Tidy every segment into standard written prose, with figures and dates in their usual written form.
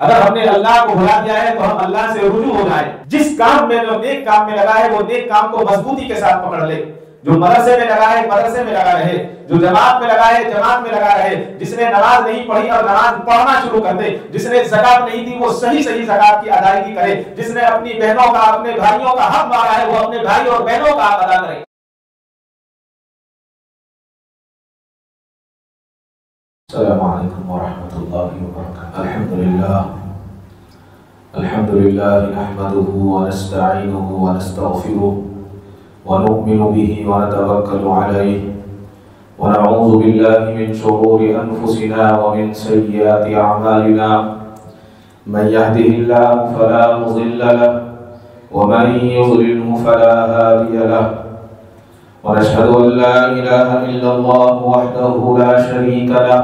اگر ہم نے اللہ کو بھلا دیا ہے تو ہم اللہ سے رجوع ہو جائیں. جس کام میں جو نیک کام میں لگا ہے وہ نیک کام کو مضبوطی کے ساتھ پکڑ لے. جو مدرسے میں لگا ہے مدرسے میں لگا رہے, جو جماعت میں لگا ہے جماعت میں لگا رہے. جس نے نماز نہیں پڑھی اور نماز پڑھنا شروع کر دے. جس نے زکات نہیں دی وہ صحیح زکات کی ادائیگی کرے. جس نے اپنی بہنوں کا اپنے بھائیوں کا حق مارا ہے وہ اپنے بھائی اور بہنوں کا حق ادا کرے. السلام علیکم ورحمۃ اللہ وبرکاتہ. الحمد للہ نحمده ونستعینه ونستغفره ونؤمن به ونتوکل علیہ ونعوذ باللہ من شرور انفسنا ومن سیئات اعمالنا. من يهده الله فلا مضل له ومن يضلله فلا هادي له. ونشهد ان لا اله الا الله وحده لا شريك له.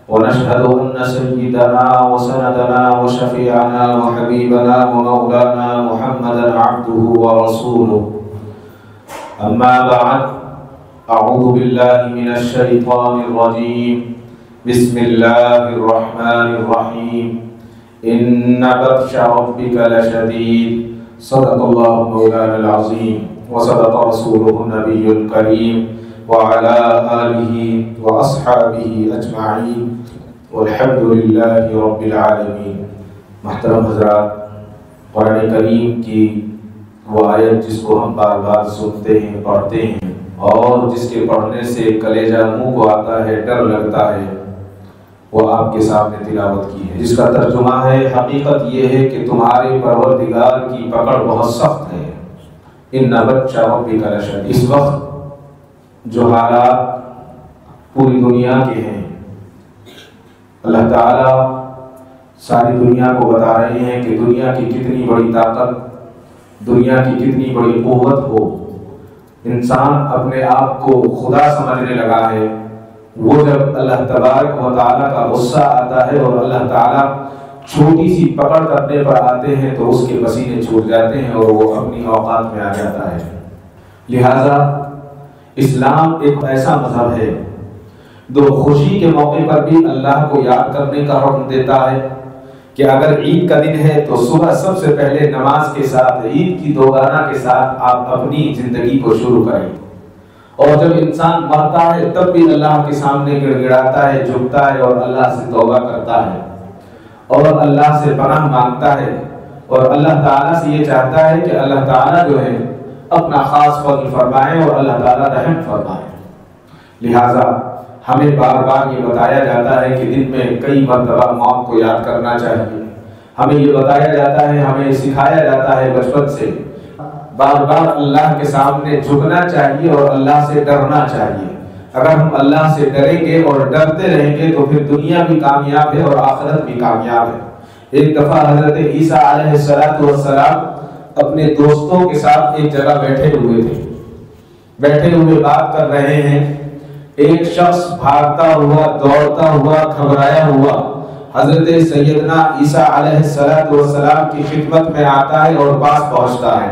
ونشهد أن سيدنا وسندنا وشفيعنا وحبيبنا ومولانا محمدا عبده ورسوله. أما بعد أعوذ بالله من الشيطان الرجيم. بسم الله الرحمن الرحيم. إن بطش ربك لشديد. صدق الله مولانا العظيم وصدق رسوله النبي الكريم وعلى آلہ وأصحابہ اجمعین والحمد للہ رب العالمین. محترم حضرات، قرآن کریم کی وہ آیت جس کو ہم بار بار سنتے ہیں پڑھتے ہیں اور جس کے پڑھنے سے کلیجہ منہ کو آتا ہے، ڈر لگتا ہے، وہ آپ کے سامنے تلاوت کی ہے، جس کا ترجمہ ہے حقیقت یہ ہے کہ تمہارے پروردگار کی پکڑ بہت سخت ہے. ان بطش ربک لشدید. اس وقت جو حالات پوری دنیا کے ہیں، اللہ تعالیٰ ساری دنیا کو بتا رہے ہیں کہ دنیا کی کتنی بڑی طاقت، دنیا کی کتنی بڑی قوت ہو. انسان اپنے آپ کو خدا سمجھنے لگا ہے. وہ جب اللہ تبارک و تعالیٰ کا غصہ آتا ہے اور اللہ تعالیٰ چھوٹی سی پکڑ کرنے پر آتے ہیں تو اس کے پسینے چھوٹ جاتے ہیں اور وہ اپنی اوقات میں آ جاتا ہے. لہذا اسلام ایک ایسا مذہب ہے جو خوشی کے موقع پر بھی اللہ کو یاد کرنے کا حکم دیتا ہے کہ اگر عید کا دن ہے تو صبح سب سے پہلے نماز کے ساتھ عید کی دوگانہ کے ساتھ آپ اپنی زندگی کو شروع کریں. اور جب انسان مرتا ہے تب بھی اللہ کے سامنے گڑ گڑاتا ہے، جھکتا ہے اور اللہ سے توبہ کرتا ہے اور اللہ سے پناہ مانگتا ہے اور اللہ تعالیٰ سے یہ چاہتا ہے کہ اللہ تعالیٰ جو ہے اپنا خاص فضل فرمائے اور اللہ تعالیٰ رحم فرمائے. لہٰذا ہمیں بار بار یہ بتایا جاتا ہے کہ دن میں کئی مرتبہ موت کو یاد کرنا چاہیے. ہمیں یہ بتایا جاتا ہے، ہمیں سکھایا جاتا ہے بچپن سے بار بار اللہ کے سامنے جھکنا چاہیے اور اللہ سے ڈرنا چاہیے. اگر ہم اللہ سے ڈریں گے اور ڈرتے رہیں گے تو پھر دنیا بھی کامیاب ہے اور آخرت بھی کامیاب ہے. ایک دفعہ حضرت عیسیٰ علیہ السلام اپنے دوستوں کے ساتھ ایک جگہ بیٹھے ہوئے بات کر رہے ہیں. ایک شخص بھاگتا ہوا، دوڑتا ہوا، گھبرایا ہوا حضرت سیدنا عیسیٰ علیہ السلام کی خدمت میں آتا ہے اور پاس پہنچتا ہے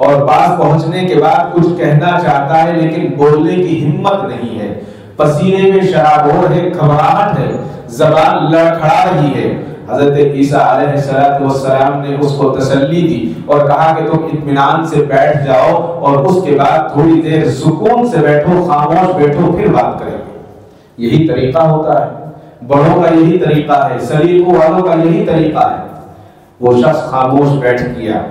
اور پاس پہنچنے کے بعد کچھ کہنا چاہتا ہے لیکن بولنے کی ہمت نہیں ہے. پسینے میں شرابور ہے، گھبراہٹ ہے، زبان لڑکھڑا رہی ہے. حضرت عیسیٰ علیہ السلام نے اس کو تسلی دی اور کہا کہ تم اطمینان سے بیٹھ جاؤ اور اس کے بعد تھوڑی دیر سکون سے بیٹھو، خاموش بیٹھو، پھر بات کریں گے. یہی طریقہ ہوتا ہے، بڑوں کا یہی طریقہ ہے، سلیقوں والوں کا یہی طریقہ ہے. وہ شخص خاموش بیٹھ گیا.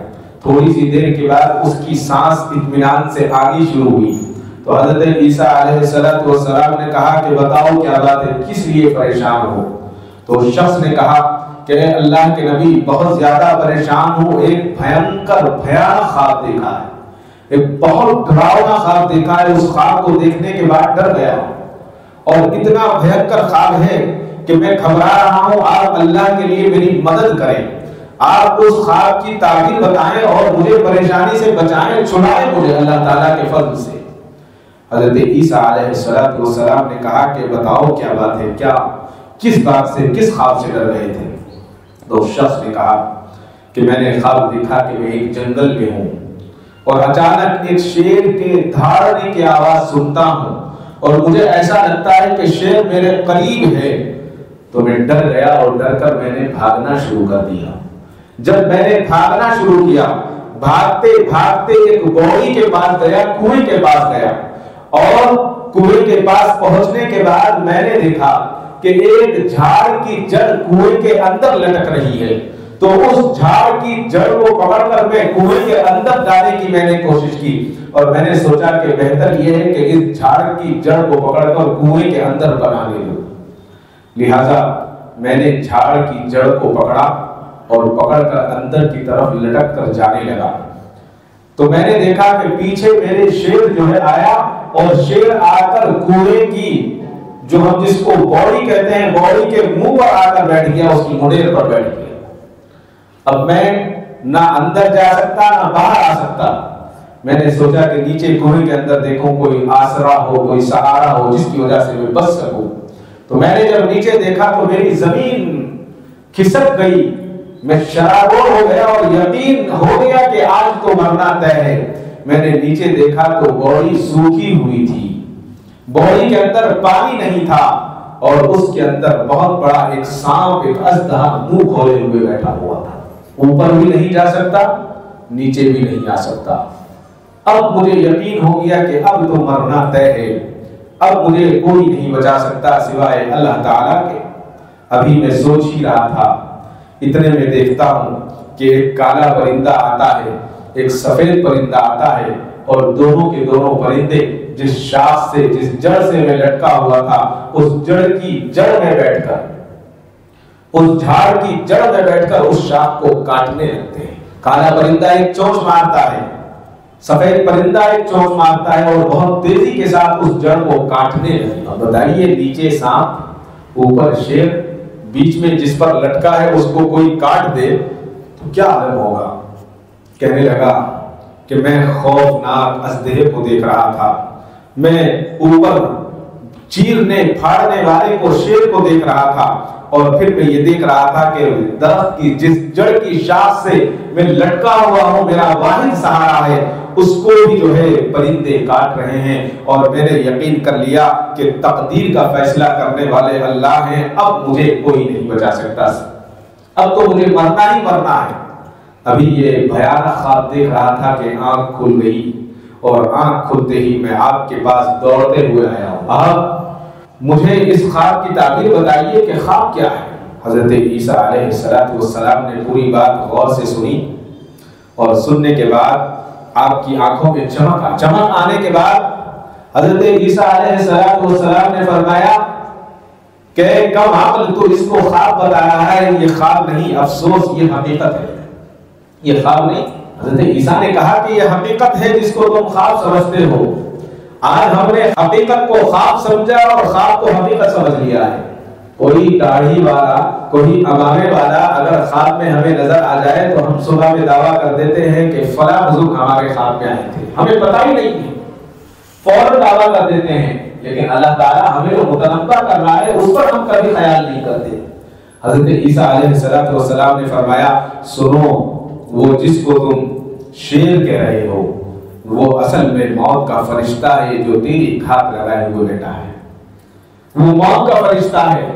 تھوڑی سی دیر کے بعد اس کی سانس اطمینان سے آگی شروع ہوئی تو حضرت عیسیٰ علیہ السلام نے کہا کہ بتاؤ کیا بات ہے، کس لیے پریشان ہو؟ تو اس شخص نے کہا کہ اللہ کے نبی بہت زیادہ پریشان ہوں، ایک بھیانک خواب دیکھا ہے، ایک بہت ڈراؤنا خواب دیکھا ہے. اس خواب کو دیکھنے کے بعد ڈر گیا اور اتنا بھینکر خواب ہے کہ میں گھبرا رہا ہوں. آپ اللہ کے لیے میری مدد کریں، آپ اس خواب کی تعبیر بتائیں اور مجھے پریشانی سے بچائیں، چھڑائیں مجھے اللہ تعالیٰ کے فضل سے. حضرت عیسیٰ علیہ السلام نے کہا کہ بتاؤ کیا بات ہے، کیا کس بات سے، کس خواب سے ڈر رہے تھے؟ تو شخص نے کہا کہ میں نے خواب دیکھا کہ میں ایک جنگل میں ہوں اور اچانک ایک شیر کے دھاڑنے کی آواز سنتا ہوں اور مجھے ایسا لگتا ہے کہ شیر میرے قریب ہے. تو میں ڈر گیا اور ڈر کر میں نے بھاگنا شروع کر دیا۔ جب میں نے بھاگنا شروع کیا، بھاگتے بھاگتے ایک بوڑی کے پاس گیا، کنویں کے پاس گیا، اور کنویں کے پاس پہنچنے کے بعد میں نے دیکھا کہ ایک جھاڑ کی جڑ کنویں کے اندر لٹک رہی ہے۔ تو اس جھاڑ کی جڑ کو پکڑ کر میں کنویں کے اندر ڈالنے کی میں نے کوشش کی، اور میں نے سوچا کہ بہتر یہ ہے کہ اس جھاڑ کی جڑ کو پکڑ کر کنویں کے اندر بنا لے لوں۔ لہذا میں نے جھاڑ کی جڑ کو پکڑا اور پکڑ کر اندر کی طرف لٹک کر جانے لگا۔ تو میں نے دیکھا کہ پیچھے میرے شیر جو ہے آیا، اور شیر آ کر کنویں کی جو ہم جس کو بوڑی کہتے ہیں، بوڑی کے منہ پر آ کر بیٹھ گیا، اس کی منڈیر پر بیٹھ گیا۔ اب میں نہ اندر جا سکتا نہ باہر آ سکتا۔ میں نے سوچا کہ نیچے کنویں کے اندر دیکھوں کوئی آسرا ہو، کوئی سہارا ہو جس کی وجہ سے میں بچ سکوں۔ تو میں نے جب نیچے دیکھا تو میری زمین کھسک گئی، میں شرابور ہو گیا اور یقین ہو گیا کہ آج تو مرنا طے ہے۔ میں نے نیچے دیکھا تو بوڑی سوکھی ہوئی تھی، بوڑی کے اندر پانی نہیں تھا، اور اس کے اندر بہت بڑا ایک سانپ، ایک اژدہا منہ کھولے ہوئے بیٹھا ہوا تھا۔ اوپر بھی نہیں جا سکتا، نیچے بھی نہیں آ سکتا۔ اب مجھے یقین ہو گیا کہ اب تو مرنا طے ہے، اب مجھے کوئی نہیں بچا سکتا سوائے اللہ تعالیٰ کے۔ ابھی میں سوچ ہی رہا تھا، اتنے میں دیکھتا ہوں کہ ایک کالا پرندہ آتا ہے، ایک سفید پرندہ آتا ہے، اور دونوں کے دونوں پرندے جس شاخ سے، جس جڑ سے میں لٹکا ہوا تھا، اس جڑ کی جڑ میں بیٹھ کر، اس جھاڑ کی جڑ میں بیٹھ کر اس شاخ کو کاٹنے لگتے ہیں۔ کالا پرندہ ایک چونچ مارتا ہے، سفید پرندہ ایک چونچ مارتا ہے، اور بہت تیزی کے ساتھ اس جڑ کو کاٹنے لگتا ہے۔ بتائیے، نیچے سانپ، اوپر شیر، بیچ میں جس پر لٹکا ہے اس کو کوئی کاٹ دے تو کیا عالم ہوگا۔ کہنے لگا کہ میں خوفناک اژدہے کو دیکھ رہا تھا، میں اوپر چیرنے پھاڑنے والے کو، شیر کو دیکھ رہا تھا، اور پھر میں یہ دیکھ رہا تھا کہ درخت کی جس جڑ کی شاخ سے میں لٹکا ہوا ہوں، میرا واحد سہارا ہے، اس کو بھی جو ہے پرندے کاٹ رہے ہیں۔ اور میں نے یقین کر لیا کہ تقدیر کا فیصلہ کرنے والے اللہ ہیں، اب مجھے کوئی نہیں بچا سکتا، اب تو مجھے مرنا ہی مرنا ہے۔ ابھی یہ بھیانک خواب دیکھ رہا تھا کہ آنکھ کھل گئی، اور آنکھ کھلتے ہی میں آپ کے پاس دوڑتے ہوئے آیا ہوں۔ آپ مجھے اس خواب کی تعبیر بتائیے کہ خواب کیا ہے۔ حضرت عیسیٰ علیہ السلام نے پوری بات غور سے سنی، اور سننے کے بعد آپ کی آنکھوں میں چمک آنے کے بعد حضرت عیسیٰ علیہ السلام نے فرمایا کہ کم عقل، تو اس کو خواب بتا رہا ہے، یہ خواب نہیں، افسوس یہ حقیقت ہے، یہ خواب نہیں۔ حضرت عیسیٰ نے کہا کہ یہ حقیقت ہے جس کو تم خواب سمجھتے ہو۔ آج ہم نے حقیقت کو خواب سمجھا اور خواب کو حقیقت سمجھ لیا ہے۔ کوئی داڑھی والا، کوئی امامے والا اگر خواب میں ہمیں نظر آ جائے تو ہم صبح میں دعویٰ کر دیتے ہیں کہ فلاں بزرگ ہمارے خواب میں آئے تھے، ہمیں پتہ ہی نہیں ہے، فوراً دعویٰ کر دیتے ہیں۔ لیکن اللہ تعالیٰ ہمیں جو متنبع کر رہا ہے اس پر ہم کبھی خیال نہیں کرتے۔ حضرت عیسیٰ علیہ السلام نے فرمایا، سنو، وہ جس کو تم شیر کہہ رہے ہو وہ اصل میں موت کا فرشتہ ہے جو تیری گھات لگائے ہوئے بیٹھا ہے۔ وہ موت کا فرشتہ ہے،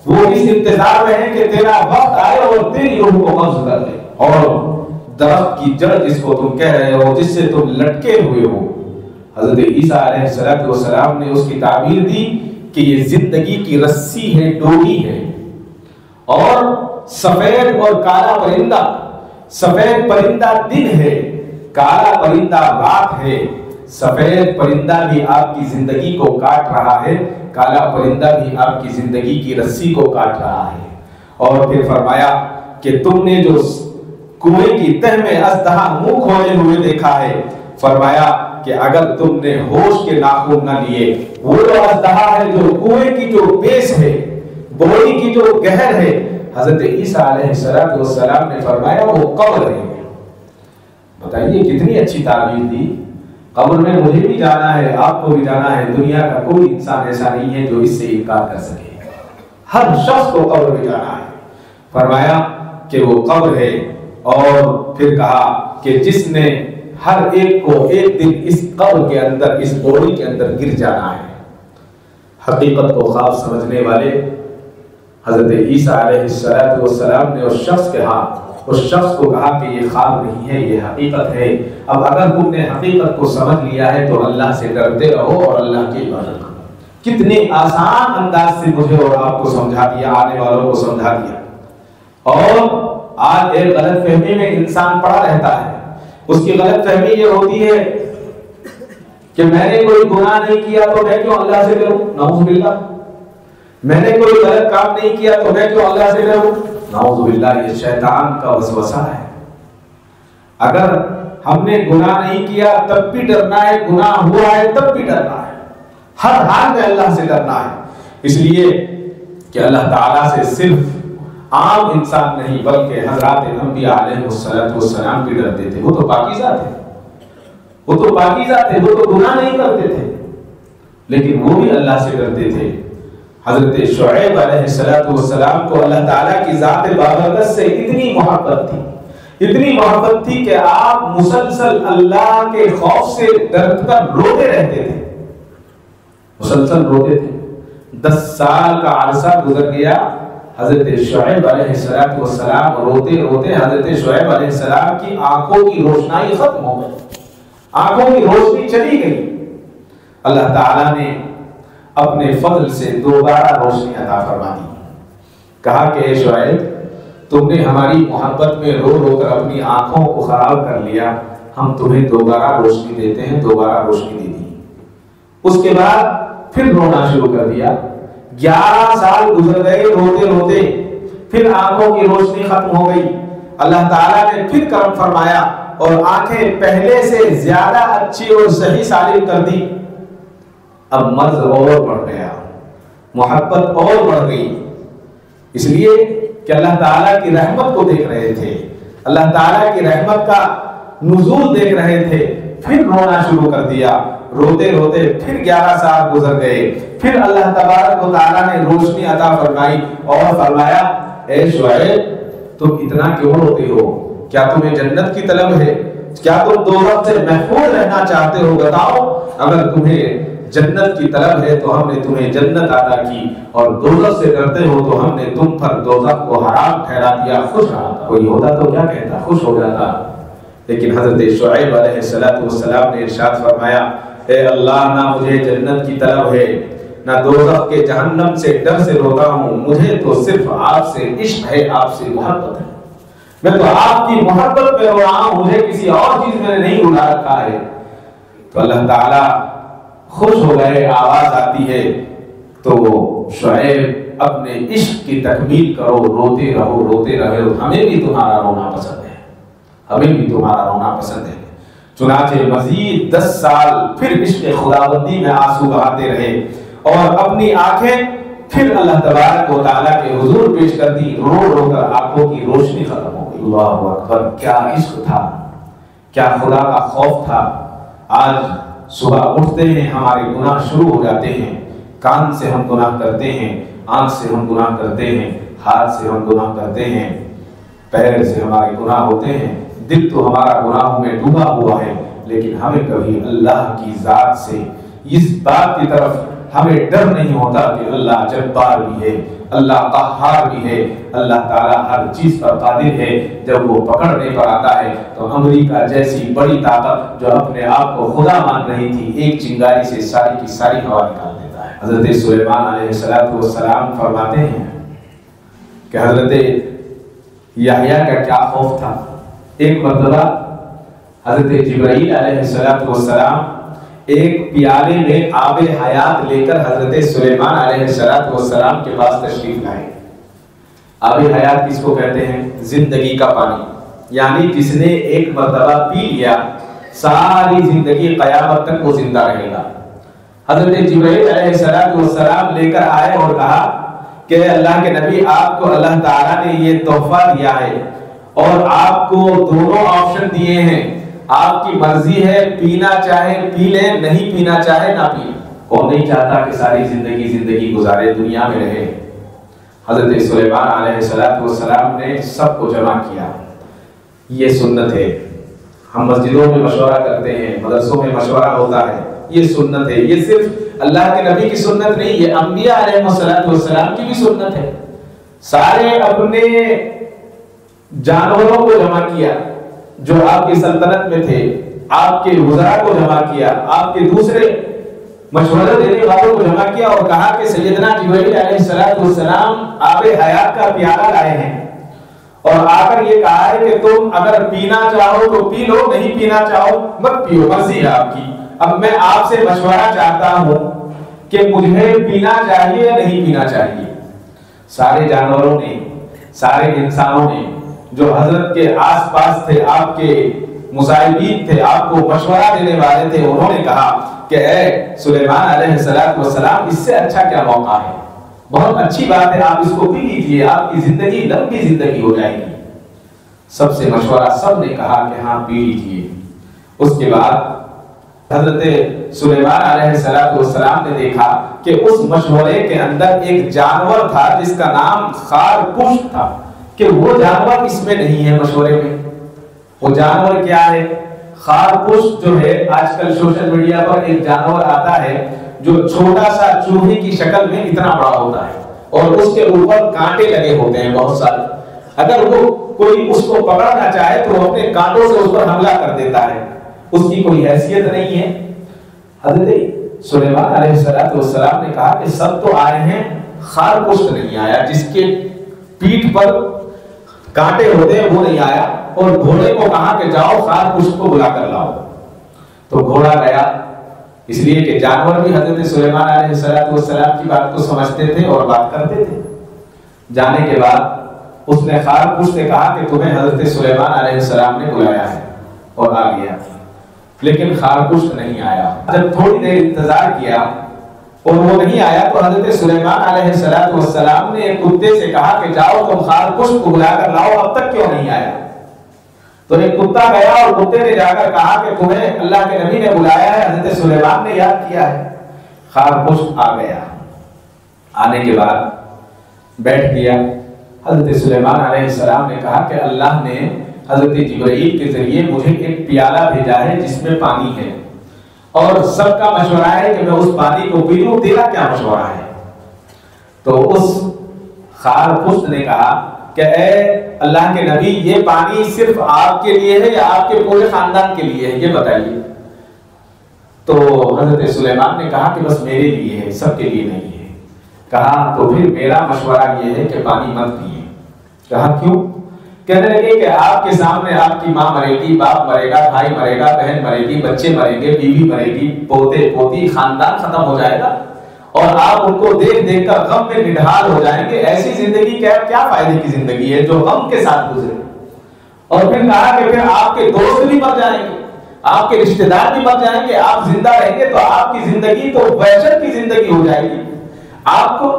وہ اس انتظار میں ہے کہ تیرا وقت آئے اور تیری روح کو قبض کر لے۔ اور درخت کی جڑ جس کو تم کہہ رہے ہو، جس سے تم لٹکے ہوئے ہو، حضرت عیسیٰ علیہ السلام نے اس کی تعبیر دی کہ یہ زندگی کی رسی ہے، ڈوری ہے۔ اور سفید اور کالا پرندہ، سفید پرندہ دن ہے، کالا پرندہ رات ہے۔ سفید پرندہ بھی آپ کی زندگی کو کاٹ رہا ہے، کالا پرندہ بھی آپ کی زندگی کی رسی کو کاٹ رہا ہے۔ اور پھر فرمایا کہ تم نے جو کنویں کی تہ میں اژدہا منہ کھولے ہوئے دیکھا ہے، فرمایا کہ اگر تم نے ہوش کے ناخن نہ لیے، وہ جو اژدہا ہے جو کنویں کی جو بیس ہے، بوڑی کی جو گہر ہے، حضرت عیسیٰ علیہ السلام نے فرمایا وہ قبر ہے۔ بتائیے کتنی اچھی تعبیر دی۔ قبر میں مجھے بھی جانا ہے، آپ کو بھی جانا ہے، دنیا کا کوئی انسان ایسا نہیں ہے جو اس سے انکار کر سکے، ہر شخص کو قبر میں جانا ہے۔ فرمایا کہ وہ قبر ہے، اور پھر کہا کہ جس نے ہر ایک کو ایک دن اس قبر کے اندر، اس بوڑی کے اندر گر جانا ہے۔ حقیقت کو خواب سمجھنے والے حضرت عیسیٰ علیہ السلام نے اس شخص کو کہا کہ یہ خواب نہیں ہے، یہ حقیقت ہے۔ اب اگر تم نے حقیقت کو سمجھ لیا ہے تو اللہ سے ڈرتے رہو اور اللہ کی عبادت کرو۔ کتنے آسان انداز سے مجھے اور آپ کو سمجھا دیا، آنے والوں کو سمجھا دیا۔ اور آج ایک غلط فہمی میں انسان پڑا رہتا ہے۔ اس کی غلط فہمی یہ ہوتی ہے کہ میں نے کوئی گناہ نہیں کیا تو میں کیوں اللہ سے ڈروں؟ نعوذ باللہ۔ میں نے کوئی غلط کام نہیں کیا تو میں کیوں اللہ سے ڈروں؟ نعوذ باللہ۔ یہ شیطان کا وسوسہ ہے۔ اگر ہم نے گناہ نہیں کیا تب بھی ڈرنا ہے، گناہ ہوا ہے تب بھی ڈرنا ہے، ہر حال میں اللہ سے ڈرنا ہے۔ اس لیے کہ اللہ تعالیٰ سے صرف عام انسان نہیں بلکہ حضرات انبیاء علیہ السلام بھی ڈرتے تھے۔ وہ تو پاکیزہ تھے، وہ تو گناہ نہیں کرتے تھے، لیکن وہ بھی اللہ سے ڈرتے تھے۔ حضرت شعیب علیہ السلام کو اللہ تعالیٰ کی ذات بابرکت سے اتنی محبت تھی کہ آپ مسلسل اللہ کے خوف سے ڈر کر روتے رہتے تھے، مسلسل روتے تھے۔ 10 سال کا عرصہ گزر گیا، حضرت شعیب علیہ السلام روتے روتے حضرت شعیب علیہ السلام کی آنکھوں کی روشنائی ختم ہو گئی، آنکھوں کی روشنی چلی گئی۔ اللہ تعالیٰ نے اپنے فضل سے دوبارہ روشنی عطا فرما دی۔ کہا کہ اے شعیب، تم نے ہماری محبت میں رو رو کر اپنی آنکھوں کو خراب کر لیا، ہم تمہیں دوبارہ روشنی دیتے ہیں۔ دوبارہ روشنی دے دی۔ اس کے بعد پھر رونا شروع کر دیا۔ 11 سال گزر گئے روتے روتے، پھر آنکھوں کی روشنی ختم ہو گئی۔ اللہ تعالیٰ نے پھر کرم فرمایا اور آنکھیں پہلے سے زیادہ اچھی اور صحیح سالم کر دی۔ اب مرض اور بڑھ گیا، محبت اور بڑھ گئی، اس لیے کہ اللہ تعالیٰ کی رحمت کو دیکھ رہے تھے، اللہ تعالیٰ کی رحمت کا نزول دیکھ رہے تھے۔ پھر رونا شروع کر دیا، روتے روتے پھر 11 سال گزر گئے۔ پھر اللہ تبارک و تعالیٰ نے روشنی عطا فرمائی اور فرمایا اے شعیب، تم اتنا کیوں روتے ہو؟ کیا تمہیں جنت کی طلب ہے؟ کیا تم دوزخ سے محفوظ رہنا چاہتے ہو؟ بتاؤ، اگر تمہیں جنت کی طلب ہے تو ہم نے تمہیں جنت عطا کی، اور دوزخ سے ڈرتے ہو تو ہم نے تم پر دوزخ کو حرام ٹھہرا دیا۔ خوش رہا، کوئی ہوتا تو کیا کہتا، خوش ہو جاتا۔ لیکن حضرت شعیب علیہ السلام نے ارشاد فرمایا اے اللہ، نہ مجھے جنت کی طلب ہے نہ دوزخ کے جہنم سے ڈر سے روتا ہوں، مجھے تو صرف آپ سے عشق ہے، آپ سے محبت ہے، میں تو آپ کی محبت پہ رو رہا ہوں، مجھے کسی اور چیز میں نہیں رلا رکھا ہے۔ تو اللہ تعالیٰ خوش ہو گئے، آواز آتی ہے تو شعیب اپنے عشق کی تکمیل کرو، روتے رہو روتے رہو، ہمیں بھی تمہارا رونا پسند ہے، ہمیں بھی تمہارا رونا پسند ہے۔ چنانچہ مزید 10 سال پھر عشق خداوندی میں آنسو بہاتے رہے اور اپنی آنکھیں پھر اللہ تبارک و تعالیٰ کے حضور پیش کر دی، رو رو کر آنکھوں کی روشنی ختم ہو گئی۔ اللہ اکبر، کیا عشق تھا، کیا خدا کا خوف تھا۔ آج صبح اٹھتے ہیں ہمارے گناہ شروع ہو جاتے ہیں، کان سے ہم گناہ کرتے ہیں، آنکھ سے ہم گناہ کرتے ہیں، ہاتھ سے ہم گناہ کرتے ہیں، پیر سے ہمارے گناہ ہوتے ہیں، دل تو ہمارا گناہوں میں ڈوبا ہوا ہے، لیکن ہمیں کبھی اللہ کی ذات سے اس بات کی طرف ہمیں ڈر نہیں ہوتا کہ اللہ جبار بھی ہے، اللہ قہار بھی ہے، اللہ تعالیٰ ہر چیز پر قادر ہے۔ جب وہ پکڑنے پر آتا ہے تو امریکہ جیسی بڑی طاقت جو اپنے آپ کو خدا مان رہی تھی، ایک چنگاری سے ساری کی ساری ہوا نکال دیتا ہے۔ حضرت سلیمان علیہ السلام فرماتے ہیں کہ حضرت یحییٰ کا کیا خوف تھا۔ ایک مرتبہ حضرت جبرائیل علیہ السلام ایک پیالے میں آب حیات لے کر حضرت سلیمان علیہ السلام کے پاس تشریف لائے۔ آب حیات کس کو کہتے ہیں؟ زندگی کا پانی، یعنی جس نے ایک مرتبہ پی لیا ساری زندگی قیامت تک وہ زندہ رہے گا۔ حضرت جبرائیل علیہ السلام لے کر آئے اور کہا کہ اللہ کے نبی، آپ کو اللہ تعالیٰ نے یہ تحفہ دیا ہے اور آپ کو دونوں آپشن دیے ہیں، آپ کی مرضی ہے، پینا چاہے پی لیں، نہیں پینا چاہے نہ پی لیں۔ کون نہیں چاہتا کہ ساری زندگی گزارے، دنیا میں رہے۔ حضرت سلیمان علیہ السلام نے سب کو جمع کیا۔ یہ سنت ہے، ہم مسجدوں میں مشورہ کرتے ہیں، مدرسوں میں مشورہ ہوتا ہے، یہ سنت ہے۔ یہ صرف اللہ کے نبی کی سنت نہیں، یہ انبیاء علیہ السلام کی بھی سنت ہے۔ سارے اپنے جانوروں کو جمع کیا جو آپ کی سلطنت میں تھے، آپ کے وزراء کو جمع کیا، آپ کے دوسرے مشورہ دینے والوں کو جمع کیا اور کہا کہ سیدنا جبرائیل علیہ السلام آب حیات کا پیالہ لائے ہیں، اور آ کر یہ کہا ہے کہ تم اگر پینا چاہو تو پی لو، نہیں پینا چاہو مت پیو، مرضی ہے آپ کی۔ اب میں آپ سے مشورہ چاہتا ہوں کہ مجھے پینا چاہیے یا نہیں پینا چاہیے۔ سارے جانوروں نے، سارے انسانوں نے جو حضرت کے آس پاس تھے، آپ کے مصاحبین تھے، آپ کو مشورہ دینے والے تھے، انہوں نے کہا کہ اے سلیمان علیہ السلام، اس سے اچھا کیا موقع ہے، بہت اچھی بات ہے، آپ اس کو پی لیجیے، آپ کی زندگی لمبی زندگی ہو جائے گی۔ سب سے مشورہ، سب نے کہا کہ ہاں پی لیجیے۔ اس کے بعد حضرت سلیمان علیہ السلام نے دیکھا کہ اس مشورے کے اندر ایک جانور تھا جس کا نام خارپشت تھا، کہ وہ جانور اس میں نہیں ہے مشورے میں۔ وہ جانور کیا ہے؟ خارپشت جو ہے، آج کل سوشل میڈیا پر ایک جانور آتا ہے جو چھوٹا سا چوہے کی شکل میں اتنا بڑا ہوتا ہے اور اس کے اوپر کانٹے لگے ہوتے ہیں بہت سارے۔ اگر وہ کوئی اس کو پکڑنا چاہے تو وہ اپنے کانٹوں سے اس پر حملہ کر دیتا ہے، اس کی کوئی حیثیت نہیں ہے۔ حضرت سلیمان علیہ السلام نے کہا کہ سب تو آئے ہیں، خارپشت نہیں آیا، جس کے پیٹھ پر کانٹے ہوتے ہیں وہ نہیں آیا، اور گھوڑے کو کہا کہ جاؤ خارپشت کو بلا کر لاؤ۔ تو گھوڑا گیا، اس لیے کہ جانور بھی حضرت سلیمان علیہ السلام کی بات کو سمجھتے تھے اور بات کرتے تھے۔ جانے کے بعد اس نے خارپشت سے کہا کہ تمہیں حضرت سلیمان علیہ السلام نے بلایا ہے، اور آ گیا، لیکن خارپشت نہیں آیا۔ جب تھوڑی دیر انتظار کیا اور وہ نہیں آیا تو حضرت سلیمان علیہ السلام نے ایک کتے سے کہا کہ جاؤ تم خارپشت کو بلا کر لاؤ، اب تک کیوں نہیں آیا؟ تو ایک کتا گیا اور کتے نے جا کر کہا کہ تمہیں اللہ کے نبی نے بلایا ہے، حضرت سلیمان نے یاد کیا ہے۔ خارپشت آ گیا، آنے کے بعد بیٹھ گیا۔ حضرت سلیمان علیہ السلام نے کہا کہ اللہ نے حضرت جبرائیل کے ذریعے مجھے ایک پیالہ بھیجا ہے جس میں پانی ہے، اور سب کا مشورہ ہے کہ میں اس پانی کو پی لوں، تیرا کیا مشورہ ہے؟ تو اس خارپشت نے کہا کہ اے اللہ کے نبی، یہ پانی صرف آپ کے لیے ہے یا آپ کے پورے خاندان کے لیے ہے، یہ بتائیے۔ تو حضرت سلیمان نے کہا کہ بس میرے لیے ہے، سب کے لیے نہیں ہے۔ کہا تو پھر میرا مشورہ یہ ہے کہ پانی مت پیئے۔ کہا کیوں؟ کہنے لگے کہ آپ کے سامنے آپ کی ماں مرے گی، باپ مرے گا، بھائی مرے گا، بہن مرے گی، بچے مریں گے، بیوی مرے گی، پوتے پوتی، خاندان ختم ہو جائے گا، اور آپ ان کو دیکھ دیکھ کر غم میں نڈھال ہو جائیں گے۔ ایسی زندگی کیا فائدے کی زندگی ہے جو غم کے ساتھ گزرے؟ اور پھر کہا کہ پھر آپ کے دوست بھی مر جائیں گے، آپ کے رشتہ دار بھی مر جائیں گے، آپ زندہ رہیں گے تو آپ کی زندگی تو وحشت کی زندگی ہو جائے گی۔ آپ کو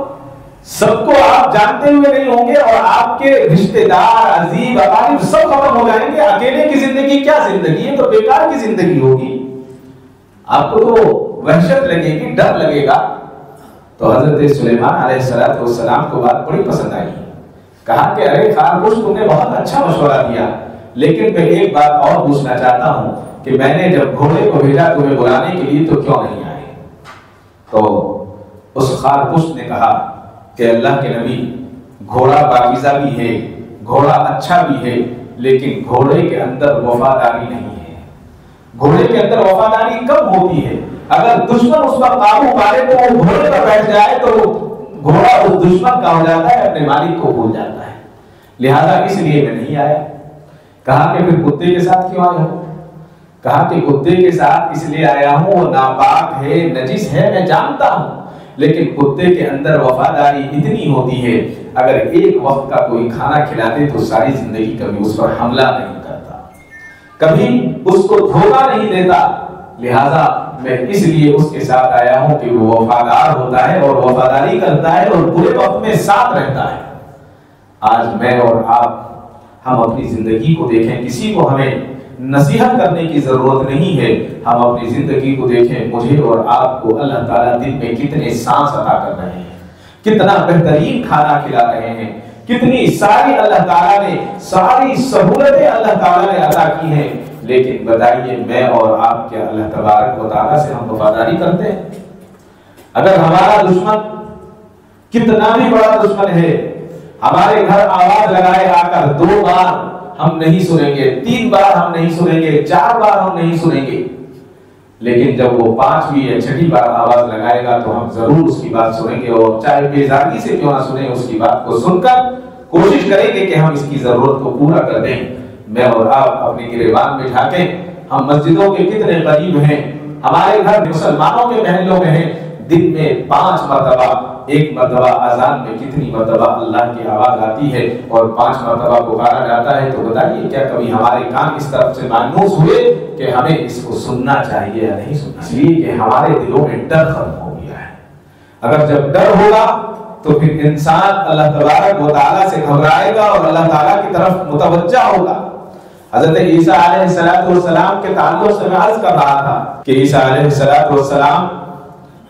سب کو آپ جانتے ہوئے نہیں ہوں گے، اور آپ کے رشتہ دار، عزیز، اقارب سب ختم ہو جائیں گے۔ اکیلے کی زندگی کیا زندگی ہے؟ تو بیکار کی زندگی ہوگی۔ آپ کو تو وحشت لگے گی، ڈر لگے گا۔ تو حضرت سلیمان علیہ السلام کو بات بڑی پسند آئی۔ کہا کہ ارے خارپشت، تم نے بہت اچھا مشورہ دیا، لیکن میں ایک بات اور پوچھنا چاہتا ہوں کہ میں نے جب گھوڑے کو بھیجا تمہیں بلانے کے لیے تو کیوں نہیں آئے؟ تو اس خارپشت نے کہا کہ اللہ کے نبی، گھوڑا پاکیزہ بھی ہے، گھوڑا اچھا بھی ہے، لیکن گھوڑے کے اندر وفاداری نہیں ہے۔ گھوڑے کے اندر وفاداری کب ہوتی ہے؟ اگر دشمن اس پر قابو پائے تو وہ گھوڑے پر بیٹھ جائے تو گھوڑا اس دشمن کا ہو جاتا ہے، اپنے مالک کو بھول جاتا ہے۔ لہذا اس لیے میں نہیں آیا۔ کہا کہ پھر کتے کے ساتھ کیوں آیا ہوں؟ کہا کہ کتے کے ساتھ اس لیے آیا ہوں، وہ ناپاک ہے، نجس ہے، میں جانتا ہوں، لیکن کتے کے اندر وفاداری اتنی ہوتی ہے، اگر ایک وقت کا کوئی کھانا کھلا دے تو ساری زندگی کبھی اس پر حملہ نہیں کرتا، کبھی اس کو دھوکہ نہیں دیتا۔ لہذا میں اس لیے اس کے ساتھ آیا ہوں کہ وہ وفادار ہوتا ہے اور وفاداری کرتا ہے اور برے وقت میں ساتھ رہتا ہے۔ آج میں اور آپ ہم اپنی زندگی کو دیکھیں، کسی کو ہمیں نصیحت کرنے کی ضرورت نہیں ہے، ہم اپنی زندگی کو دیکھیں، مجھے اور آپ کو اللہ تعالیٰ دن میں کتنے سانس عطا کر رہے ہیں، کتنا بہترین کھانا کھلا رہے ہیں، کتنی ساری اللہ تعالیٰ نے ساری سہولتیں اللہ تعالیٰ نے عطا کی ہیں، لیکن بتائیے میں اور آپ کیا اللہ تبارک و تعالیٰ سے ہم وفاداری کرتے ہیں؟ اگر ہمارا دشمن کتنا بھی بڑا دشمن ہے، ہمارے گھر آواز لگائے آ کر 2 بار ہم نہیں سنیں گے، 3 بار ہم نہیں سنیں گے، 4 بار ہم نہیں سنیں گے، لیکن جب وہ 5ویں یا 6ٹھی بار آواز لگائے گا تو ہم ضرور اس کی بات سنیں گے، اور چاہے بیزاری سے کیوں نہ سنیں، اس کی بات کو سن کر کوشش کریں گے کہ ہم اس کی ضرورت کو پورا کر دیں۔ میں اور آپ اپنے گریبان میں جھانکیں، ہم مسجدوں کے کتنے قریب ہیں، ہمارے گھر مسلمانوں کے محلوں میں ہیں، دن میں 5 مرتبہ، 1 مرتبہ اذان میں کتنی مرتبہ اللہ کی آواز آتی ہے اور 5 مرتبہ پکارا جاتا ہے، تو بتائیے کیا کبھی ہمارے کان اس طرف سے مانوس ہوئے کہ ہمیں اس کو سننا چاہیے یا نہیں سننا؟ اس لیے کہ ہمارے دلوں میں ڈر ختم ہو گیا ہے۔ اگر جب ڈر ہوگا تو پھر انسان اللہ تبارک و تعالیٰ سے گھبرائے گا اور اللہ تعالیٰ کی طرف متوجہ ہوگا۔ حضرت عیسیٰ علیہ السلام کے تعلق سے میں عرض کر رہا تھا کہ عیسیٰ علیہ السلام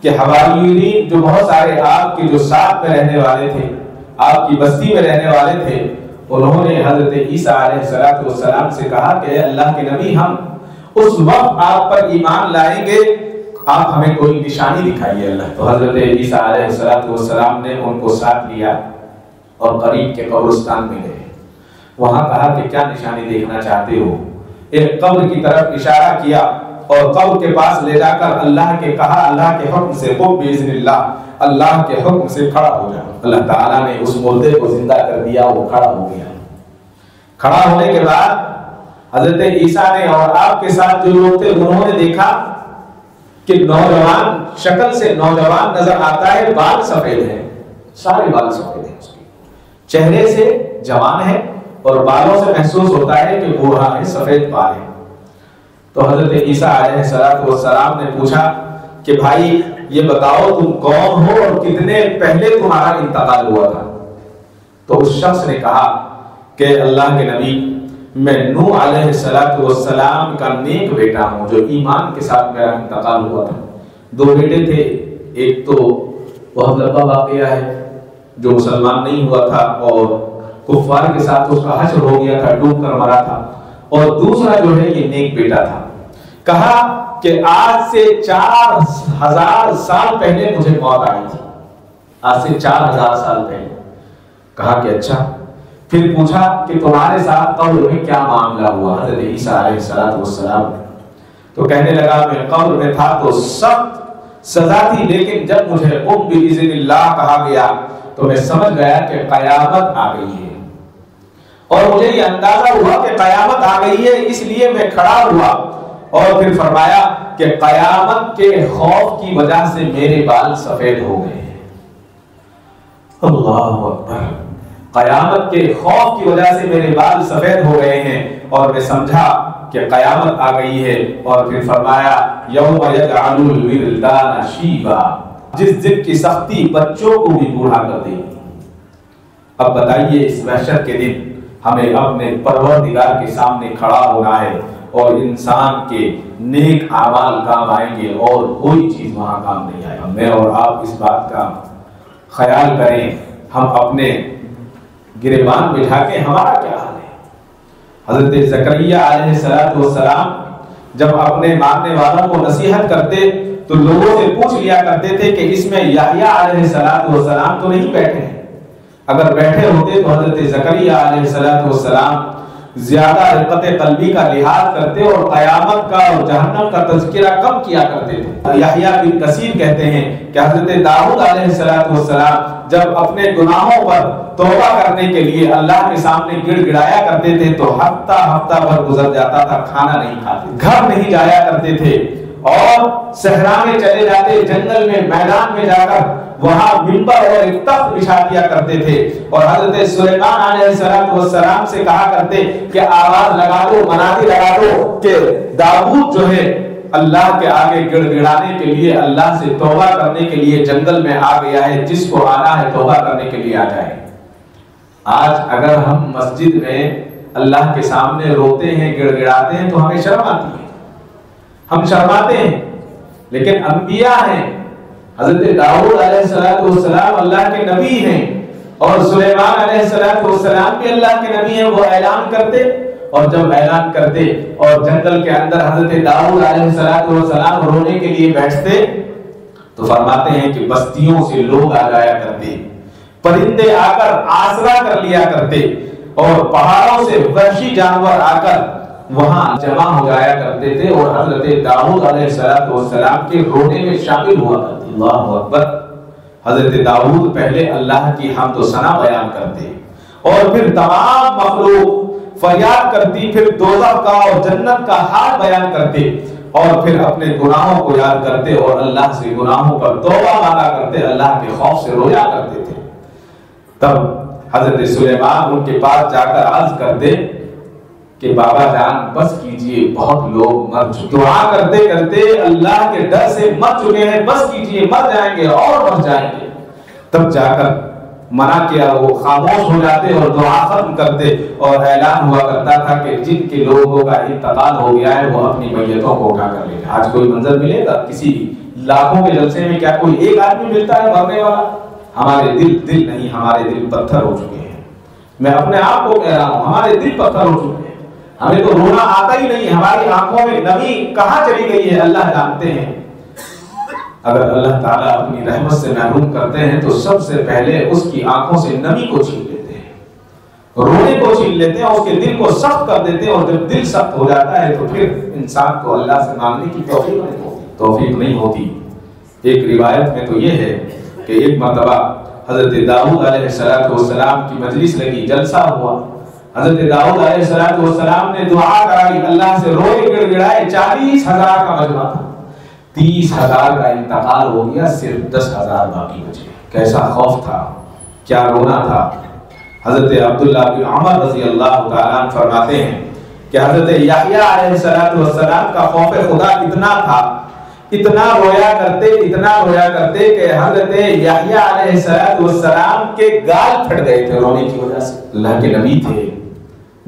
کے حواریین جو بہت سارے آپ کے جو ساتھ میں رہنے والے تھے، آپ کی بستی میں رہنے والے تھے، انہوں نے حضرت عیسیٰ علیہ السلام سے کہا کہ اللہ کے نبی، ہم اس وقت آپ پر ایمان لائیں گے آپ ہمیں کوئی نشانی دکھائیے اللہ۔ تو حضرت عیسیٰ علیہ السلام نے ان کو ساتھ لیا اور قریب کے قبرستان میں گئے، وہاں کہا کہ کیا نشانی دیکھنا چاہتے ہو؟ ایک قبر کی طرف اشارہ کیا اور قبر کے پاس لے جا کر اللہ کے کہا، اللہ کے حکم سے قم باذن اللہ، اللہ کے حکم سے کھڑا ہو جا۔ اللہ تعالیٰ نے اس مردے کو زندہ کر دیا، وہ کھڑا ہو گیا۔ کھڑا ہونے کے بعد حضرت عیسیٰ نے اور آپ کے ساتھ جو لوگ تھے انہوں نے دیکھا کہ نوجوان، شکل سے نوجوان نظر آتا ہے، بال سفید ہیں، سارے بال سفید ہیں، اس کے چہرے سے جوان ہے اور بالوں سے محسوس ہوتا ہے کہ بوڑھا ہے، سفید بال ہے۔ تو حضرت عیسیٰ علیہ السلام نے پوچھا کہ بھائی یہ بتاؤ تم کون ہو اور کتنے پہلے تمہارا انتقال ہوا تھا؟ تو اس شخص نے کہا کہ اللہ کے نبی، میں نوح علیہ السلام کا نیک بیٹا ہوں جو ایمان کے ساتھ میرا انتقال ہوا تھا۔ 2 بیٹے تھے، ایک تو بہت لمبا واقعہ ہے جو مسلمان نہیں ہوا تھا اور کفار کے ساتھ اس کا حشر ہو گیا تھا، ڈوب کر مرا تھا، اور دوسرا جو ہے یہ نیک بیٹا تھا۔ کہا کہ آج سے 4000 سال پہلے مجھے موت آئی تھی، آج سے 4000 سال پہلے۔ کہا کہ اچھا، پھر پوچھا کہ تمہارے ساتھ قبر میں کیا معاملہ ہوا حضرت عیسیٰ علیہ السلام؟ تو کہنے لگا میں قبر میں تھا تو سخت سزا تھی، لیکن جب مجھے قم باذن اللہ کہا گیا تو میں سمجھ گیا کہ قیامت آ گئی ہے، اور مجھے یہ اندازہ ہوا کہ قیامت آ گئی ہے، اس لیے میں کھڑا ہوا، اور پھر فرمایا کہ قیامت کے خوف کی وجہ سے میرے بال سفید ہو گئے ہیں۔ اللہ اکبر، قیامت کے خوف کی وجہ سے میرے بال سفید ہو گئے ہیں، اور میں سمجھا کہ قیامت آ گئی ہے، اور پھر فرمایا یوم یجعل الولدان شیبا، جس دن کی سختی بچوں کو بھی بوڑھا کر دے گی۔ اب بتائیے اس وحشت کے دن ہمیں اپنے پروردگار کے سامنے کھڑا ہونا ہے، اور انسان کے نیک اعمال کام آئیں گے اور کوئی چیز وہاں کام نہیں آئے گا۔ میں اور آپ اس بات کا خیال کریں، ہم اپنے گریبان میں جھانکیں ہمارا کیا حال ہے۔ حضرت زکریا علیہ السلام جب اپنے ماننے والوں کو نصیحت کرتے تو لوگوں سے پوچھ لیا کرتے تھے کہ اس میں یحییٰ علیہ السلام تو نہیں بیٹھے ہیں؟ اگر بیٹھے ہوتے تو حضرت زکریا علیہ السلام زیادہ رقت قلبی کا لحاظ کرتے اور قیامت کا اور جہنم کا تذکرہ کم کیا کرتے تھے۔ یحییٰ بن کثیر کہتے ہیں کہ حضرت داؤد علیہ السلام جب اپنے گناہوں پر توبہ کرنے کے لیے اللہ کے سامنے گڑ گڑایا کرتے تھے تو ہفتہ بھر گزر جاتا تھا، کھانا نہیں کھاتے، گھر نہیں جایا کرتے تھے، اور صحرا میں چلے جاتے، جنگل میں، میدان میں جا کر وہاں منبر اور ایک تخت بچھا دیا کرتے تھے، اور حضرت سلیمان علیہ السلام سے کہا کرتے کہ آواز لگا دو، منادی لگا دو کہ داؤد جو ہے اللہ کے آگے گڑ گڑانے کے لیے، اللہ سے توبہ کرنے کے لیے جنگل میں آ گیا ہے، جس کو آنا ہے توبہ کرنے کے لیے آ جائے۔ آج اگر ہم مسجد میں اللہ کے سامنے روتے ہیں، گڑ گڑاتے ہیں تو ہمیں شرم آتی ہے، ہم شرماتے ہیں، لیکن انبیاء ہیں، حضرت داؤد علیہ السلام اللہ کے نبی ہیں، اور سلیمان علیہ السلام بھی اللہ کے نبی ہیں، وہ اعلان کرتے، اور جب اعلان کرتے اور جنگل کے اندر حضرت داؤد علیہ السلام رونے کے لیے بیٹھتے تو فرماتے ہیں کہ بستیوں سے لوگ آ جایا کرتے، پرندے آ کر آسرا کر لیا کرتے اور پہاڑوں سے وحشی جانور آ کر وہاں جمع ہو جایا کرتے تھے اور حضرت داؤد علیہ السلام کے رونے میں شامل ہوا کرتے۔ اللہ اکبر۔ حضرت داؤد پہلے اللہ کی حمد و ثنا بیان کرتے اور پھر تمام مخلوق فریاد کرتی، پھر دوزخ کا اور جنت کا حال بیان کرتے اور پھر اپنے گناہوں کو یاد کرتے اور اللہ سے گناہوں پر توبہ مانگا کرتے، اللہ کے خوف سے رویا کرتے تھے۔ تب حضرت سلیمان ان کے پاس جا کر عرض کرتے کہ بابا جان بس کیجئے، بہت لوگ مر چکے، دعا کرتے کرتے اللہ کے ڈر سے مر چکے ہیں، بس کیجئے، مر جائیں گے اور مر جائیں گے۔ تب جا کر منع کیا، وہ خاموش ہو جاتے اور دعا ختم کرتے اور اعلان ہوا کرتا تھا کہ جن کے لوگوں کا انتقال ہو گیا ہے وہ اپنی میتوں کو اٹھا کر لے جائے۔ آج کوئی منظر ملے گا کسی لاکھوں کے جلسے میں؟ کیا کوئی ایک آدمی ملتا ہے مرنے والا؟ ہمارے دل نہیں، ہمارے دل پتھر ہو چکے ہیں۔ میں اپنے آپ کو کہہ رہا ہوں، ہمارے دل پتھر ہو چکے ہیں، ہمیں تو رونا آتا ہی نہیں، ہماری آنکھوں میں نمی کہاں چلی گئی ہے اللہ جانتے ہیں۔ اگر اللہ تعالیٰ اپنی رحمت سے محروم کرتے ہیں تو سب سے پہلے اس کی آنکھوں سے نمی کو چھین لیتے ہیں، رونے کو چھین لیتے ہیں، اس کے دل کو سخت کر دیتے ہیں، اور جب دل سخت ہو جاتا ہے تو پھر انسان کو اللہ سے مانگنے کی توفیق نہیں ہوتی۔ ایک روایت میں تو یہ ہے کہ ایک مرتبہ حضرت داؤد علیہ السلام کی مجلس لگی، جلسہ ہوا، حضرت داؤد علیہ السلام نے دعا کرائی، اللہ سے روئے گڑ گڑائے، 40,000 کا مجمع تھا، 30,000 کا انتقال ہو گیا، صرف 10,000 باقی بچے۔ کیسا خوف تھا، کیا رونا تھا۔ حضرت عبداللہ بن عمر رضی اللہ تعالیٰ عنہ فرماتے ہیں کہ حضرت یحییٰ علیہ السلام کا خوف خدا اتنا تھا، اتنا رویا کرتے کہ حضرت یحییٰ علیہ السلام کے گال پھٹ گئے تھے رونے کی وجہ سے۔ اللہ کے نبی تھے،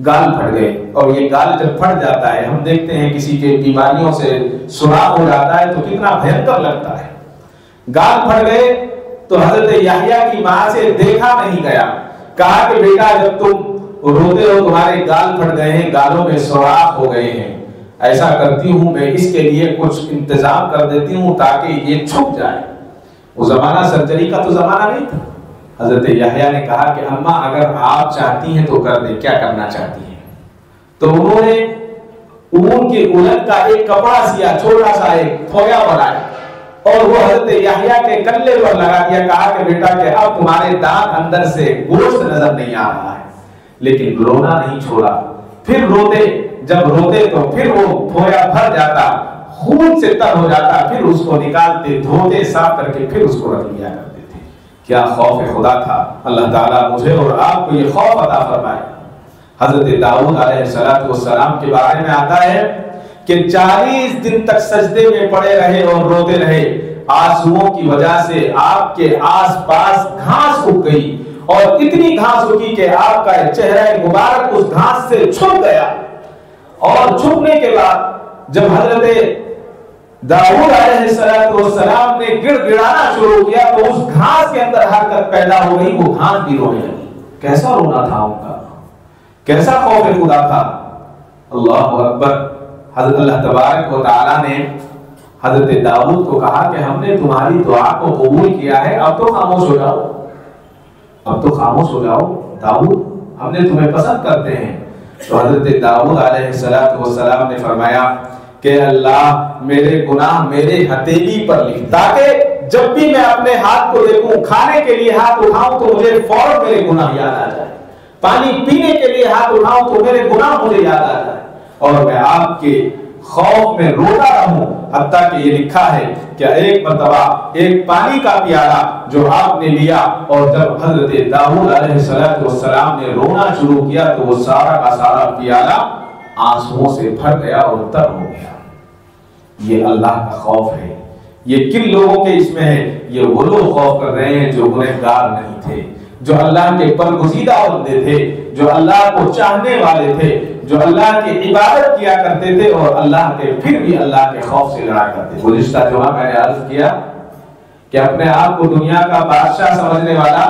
گال پھٹ گئے، اور یہ گال جب پھٹ جاتا ہے، ہم دیکھتے ہیں کسی کے بیماریوں سے سوراخ ہو جاتا ہے تو کتنا بھینکر لگتا ہے۔ گال پھٹ گئے تو حضرت یحییٰ کی ماں سے دیکھا نہیں گیا، کہا کہ بیٹا جب تم روتے ہو تمہارے گال پھٹ گئے ہیں، گالوں میں سوراخ ہو گئے ہیں، ایسا کرتی ہوں میں اس کے لیے کچھ انتظام کر دیتی ہوں تاکہ یہ چھپ جائے۔ وہ زمانہ سرجری کا تو زمانہ نہیں تھا۔ حضرت یحییٰ نے کہا کہ اماں اگر آپ چاہتی ہیں تو کر دیں، کیا کرنا چاہتی ہیں؟ تو انہوں نے اون کی اولن کا ایک کپڑا سیا، چھوٹا سا ایک پھویا بنایا اور وہ حضرت یحییٰ کے کلے پر لگا دیا، کہا کہ بیٹا کہ اب تمہارے دانت اندر سے گوشت نظر نہیں آ رہا ہے، لیکن رونا نہیں چھوڑا۔ پھر روتے، جب روتے تو پھر وہ پھویا بھر جاتا، خون سے تر ہو جاتا، پھر اس کو نکالتے، دھوتے، صاف کر کے پھر اس کو رکھ لیا کرتے تھے۔ کیا خوف خدا تھا۔ اللہ تعالیٰ مجھے اور آپ کو یہ خوف عطا فرمائے۔ حضرت داؤد علیہ السلام کے بارے میں آتا ہے کہ 40 دن تک سجدے میں پڑے رہے اور روتے رہے، آنسوؤں کی وجہ سے آپ کے آس پاس گھاس اگ گئی، اور اتنی گھاس اگی کہ آپ کا چہرہ مبارک اس گھاس سے چھپ گیا، اور چھپنے کے بعد جب حضرت داؤد علیہ السلام نے گڑ گڑانا شروع کیا تو اس گھاس کے اندر حرکت پیدا ہو گئی، وہ گھاس بھی رونے لگی۔ کیسا رونا تھا ان کا، کیسا خوف خدا تھا۔ اللہ اکبر۔ حضرت اللہ تبارک و تعالیٰ نے حضرت داؤد کو کہا کہ ہم نے تمہاری دعا کو قبول کیا ہے، اب تو خاموش ہو جاؤ، اب تو خاموش ہو جاؤ داؤد، ہم نے تمہیں پسند کرتے ہیں۔ تو حضرت داؤد علیہ السلام نے فرمایا کہ اللہ میرے گناہ میرے ہتھیلی پر لکھ، تاکہ جب بھی میں اپنے ہاتھ کو دیکھوں، کھانے کے لیے ہاتھ اٹھاؤں تو مجھے فوراً میرے گناہ یاد آ جائے، پانی پینے کے لیے ہاتھ اٹھاؤں تو میرے گناہ مجھے یاد آ جائے، اور میں آپ کے خوف میں روتا رہوں۔ حتیٰ کہ یہ لکھا ہے کہ ایک مرتبہ ایک پانی کا پیالہ جو آپ نے لیا، اور جب حضرت داؤد علیہ السلام نے رونا شروع کیا تو وہ سارا کا سارا پیالہ آنسوؤں سے بھر گیا اور تر ہو گیا۔ یہ اللہ کا خوف ہے۔ یہ کن لوگوں کے اس میں ہے؟ یہ وہ لوگ خوف کر رہے ہیں جو گنہگار نہیں تھے، جو اللہ کے برگزیدہ بندے تھے، جو اللہ کو چاہنے والے تھے، جو اللہ کی عبادت کیا کرتے تھے اور اللہ کے پھر بھی اللہ کے خوف سے لڑا کرتے تھے۔ گزشتہ جمعہ میں نے عرض کیا کہ اپنے آپ کو دنیا کا بادشاہ سمجھنے والا،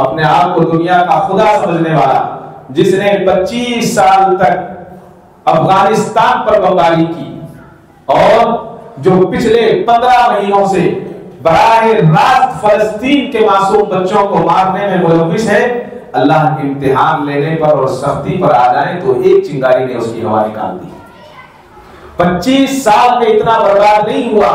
اپنے آپ کو دنیا کا خدا سمجھنے والا، جس نے 25 سال تک افغانستان پر بمباری کی اور جو پچھلے 15 مہینوں سے براہ راست فلسطین کے معصوم بچوں کو مارنے میں ملوث ہے، اللہ امتحان لینے پر اور سختی پر آ جائیں تو ایک چنگاری نے اس کی ہوا نکال دی۔ 25 سال میں اتنا برباد نہیں ہوا،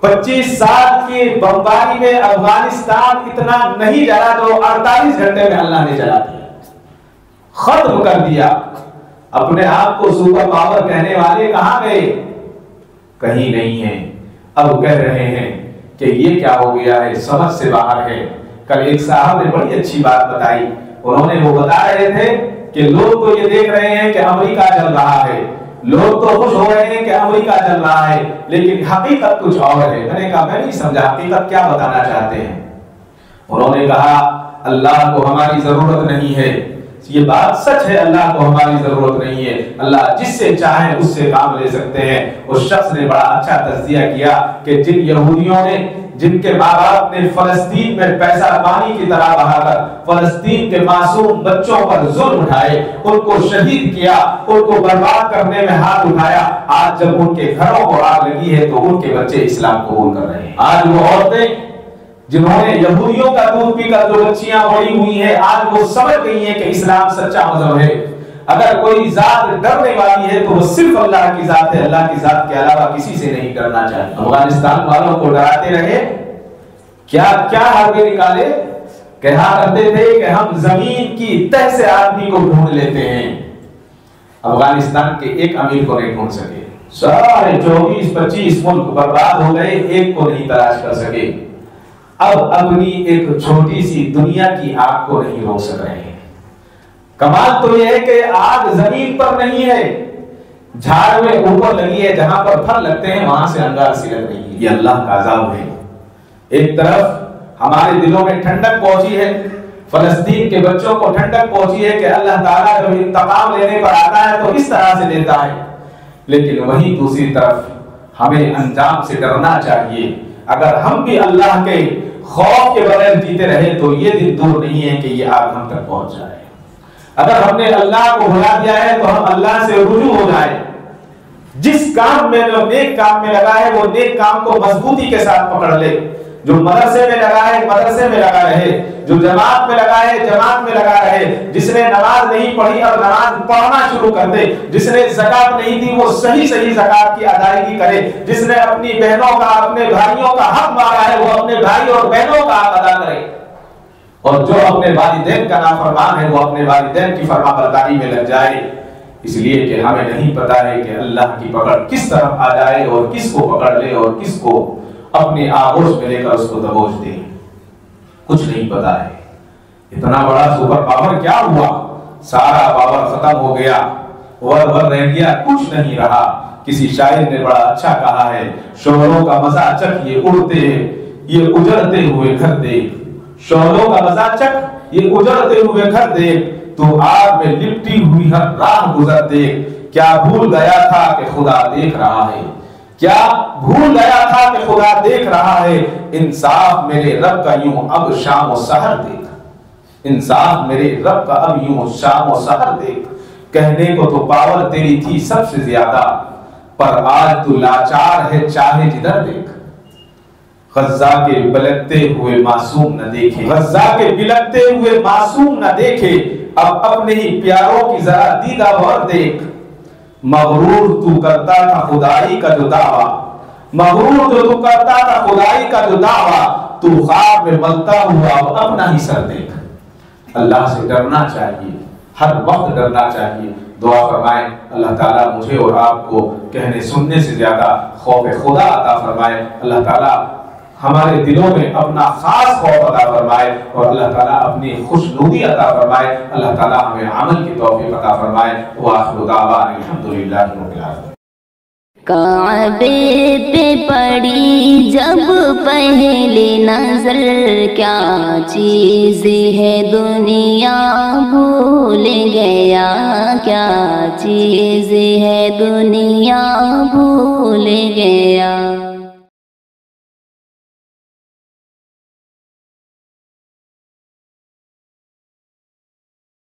25 سال کی بمباری میں افغانستان اتنا نہیں جلا جو 48 گھنٹے میں اللہ نے جلا دیا، ختم کر دیا۔ اپنے آپ کو سپر پاور کہنے والے کہاں گئے؟ کہیں نہیں ہیں۔ اب کہہ رہے ہیں کہ یہ کیا ہو گیا ہے، سمجھ سے باہر ہے۔ کل ایک صاحب نے بڑی اچھی بات بتائی، انہوں نے وہ بتا رہے تھے کہ لوگ تو یہ دیکھ رہے ہیں کہ امریکہ جل رہا ہے، لوگ تو خوش ہو رہے ہیں کہ امریکہ جل رہا ہے، لیکن حقیقت کچھ اور ہے۔ میں نے کہا میں نہیں سمجھا حقیقت کیا بتانا چاہتے ہیں؟ انہوں نے کہا اللہ کو ہماری ضرورت نہیں ہے۔ یہ بات سچ ہے، اللہ کو ہماری ضرورت نہیں ہے، اللہ جس سے چاہیں اس سے کام لے سکتے ہیں۔ اس شخص نے بڑا اچھا تجزیہ کیا کہ جن یہودیوں نے، جن کے ماں باپ نے فلسطین میں پیسہ پانی کی طرح بہا کر فلسطین کے معصوم بچوں پر ظلم اٹھائے، ان کو شہید کیا، ان کو برباد کرنے میں ہاتھ اٹھایا، آج جب ان کے گھروں کو آگ لگی ہے تو ان کے بچے اسلام قبول کر رہے ہیں۔ آج وہ عورتیں جنہوں نے یہودیوں کا دودھ پی کر جو بچیاں بڑی ہوئی ہیں، آج وہ سمجھ گئی ہیں کہ اسلام سچا مذہب ہے۔ اگر کوئی ذات ڈرنے والی ہے تو وہ صرف اللہ کی ذات ہے، اللہ کی ذات کے علاوہ کسی سے نہیں ڈرنا چاہیے۔ افغانستان والوں کو ڈراتے رہے، کیا کیا حربے نکالے، کہا کرتے تھے کہ ہم زمین کی تہ سے آدمی کو ڈھونڈ لیتے ہیں۔ افغانستان کے ایک امیر کو نہیں ڈھونڈ سکے، سارے 24-25 ملک برباد ہو گئے، ایک کو نہیں تلاش کر سکے۔ اب اپنی ایک چھوٹی سی دنیا کی آگ کو نہیں روک سک رہے ہیں۔ کمال تو یہ ہے کہ آگ زمین پر نہیں ہے، جھاڑ میں اوپر لگی ہے، جہاں پر پھل لگتے ہیں وہاں سے انگار سی لگ رہی ہے۔ یہ اللہ کا عذاب ہے۔ ایک طرف ہمارے دلوں میں ٹھنڈک پہنچی ہے، فلسطین کے بچوں کو ٹھنڈک پہنچی ہے کہ اللہ تعالیٰ جب انتقام لینے پر آتا ہے تو اس طرح سے لیتا ہے، لیکن وہیں دوسری طرف ہمیں انجام سے ڈرنا چاہیے۔ اگر ہم بھی اللہ کے خوف کے بغیر جیتے رہے تو یہ دن دور نہیں ہے کہ یہ آگ ہم تک پہنچ جائے۔ اگر ہم نے اللہ کو بھلا دیا ہے تو ہم اللہ سے رجوع ہو جائیں۔ جس کام میں جو نیک کام میں لگا ہے وہ نیک کام کو مضبوطی کے ساتھ پکڑ لے، جو مدرسے میں لگا ہے مدرسے میں لگا رہے، جو جماعت میں لگا ہے جماعت میں لگا رہے، جس نے نماز نہیں پڑھی اور نماز پڑھنا شروع کر دے، جس نے زکات نہیں دی وہ صحیح زکات کی ادائیگی کرے، جس نے اپنی بہنوں کا اپنے بھائیوں کا حق مانگا ہے وہ اپنے بھائی اور بہنوں کا حق ادا کرے، اور جو اپنے والدین کا نافرمان ہے وہ اپنے والدین کی فرمانبرداری میں لگ جائے۔ اس لیے کہ ہمیں نہیں پتا ہے کہ اللہ کی پکڑ کس طرف آ جائے اور کس کو پکڑ لے اور کس کو اپنے آغوش میں لے کر اس کو دبوچ دے، کچھ نہیں پتا ہے۔ اتنا بڑا سپر پاور کیا ہوا، سارا پاور ختم ہو گیا، ور رہ گیا، کچھ نہیں رہا۔ کسی شاعر نے بڑا اچھا کہا ہے، شعلوں کا مزہ چکھ یہ اڑتے یہ اجڑتے ہوئے گھر دیکھ، شعلوں کا مزہ چکھ یہ اجڑتے ہوئے گھر دیکھ، تو آگ میں لپٹی ہوئی ہر راہ گزر دیکھ، کیا بھول گیا تھا کہ خدا دیکھ رہا ہے، کیا بھول گیا تھا کہ خدا دیکھ رہا ہے، انصاف میرے رب کا یوں اب شام و سحر دیکھ، انصاف میرے رب کا اب یوں شام و سحر دیکھ، کہنے کو تو پاور تیری تھی سب سے زیادہ، پر آج تو لاچار ہے چاہے جدھر دیکھ، غزہ کے بلکتے ہوئے معصوم نہ دیکھے، غزہ کے بلکتے ہوئے معصوم نہ دیکھے، اب اپنے ہی پیاروں کی ذرا دیدہ بھر دیکھ، مغرور تو کرتا تھا خدائی کا جو دعویٰ، مغرور تو کرتا تھا خدائی کا جو دعویٰ، تو خواب میں ملتا ہوا اب اپنا ہی سر دیکھ۔ اللہ سے ڈرنا چاہیے، ہر وقت ڈرنا چاہیے۔ دعا فرمائیں اللہ تعالیٰ مجھے اور آپ کو کہنے سننے سے زیادہ خوف خدا عطا فرمائے، اللہ تعالیٰ ہمارے دلوں میں اپنا خاص خوف عطا فرمائے، اور اللہ تعالیٰ اپنی خوشنودی عطا فرمائے، اللہ تعالیٰ ہمیں عمل کی توفیق عطا فرمائے۔ وآخر دعوانا الحمدللہ رب العالمین۔ کعبے پہ پڑی جب پہلی نظر، کیا چیز ہے دنیا بھول گیا، کیا چیز ہے دنیا بھول گیا۔